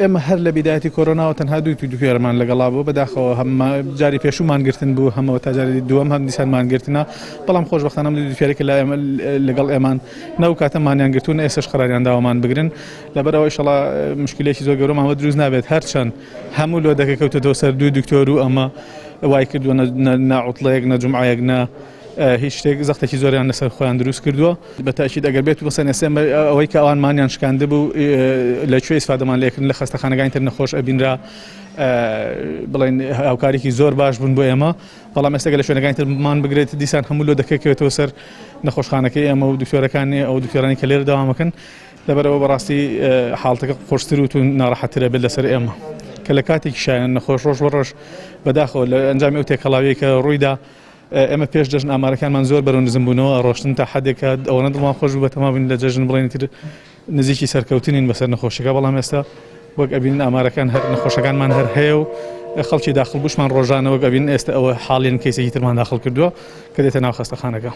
ئێمە هەر لە بیدایەتی کۆرۆناوە تەنها دوێرەمان لەگەڵا بوو بەداخەوە هەم جاری پێشومان گرتن بوو هەمەوە تا جاری دووەم هەم دیسانمان گرتنە بەڵام خۆشبەختانە دوێرێکە لەگەڵ ئێمان نەو کاتەمانیان گرتوون ئێستش قەراریان داوامان بگرن لەبەرەوە ئیشەڵا مشکلێکی زۆر گەورەمانەوە دروست نابێت هەرچەند هەموو لۆ دەکەکەوتەوە سەر دوو دکتۆر و ئەمە وای کردووە نەعوتڵەیەک نەجومعەیەک هیچ شتێک زەختێکی زۆریان لەسەر خۆیان دروست کردووە بەتاکید ئەگەر بێت بەسەر ئێستا ئەوەی کە ئەوانمانیان شکاندە بوو لەکوێ ئیسفادەمان لێکردن لە خەستەخانەکانی تر نەخۆش ئەبینرا بڵێن هاوکارێکی زۆر باش بوون بۆ ئێمە بەڵام ئێستا لە شوێنەکانی ترمان بگرێت دیسان هەموو لۆ دەکەکەوێتەوە سەر نەخۆشخانەکەی ئێمە و دکتۆرەکانی ئەو دکتۆرانی کە لێرە داوامەکەن لەبەرەوە بەڕاستی حاڵتەکە خۆشتر و ناڕەحەتترە بێت لەسەر ئێمە کە لە کاتێکی شایەن نەخۆش ڕۆژ بەڕۆژ بەداخەوە لە ئەنجامی ئەو تێکەڵاوەیە کە ڕوویدا ئێمە پێش دەژن ئامارەکانمان زۆر بەرەو نزم بوونەوە ڕۆشتن تا حدێکە ئەوەنە دڵمان خۆش بوو بەتەما بووین لە جەژن بڵێن تر نزیکی سەرکەوتنین بەسەر نەخۆشەکە بەڵام ئێستا وەک ئەبین ئامارەکان هەر نەخۆشەکانمان هەر هەیە و خەڵکی داخڵ بووشمان ڕۆژانەوە ئەبین ئێستا ئەوە حاڵیان کەیسێکی ترمان داخڵ کردووە کە دێتە ناو خەستەخانەکە.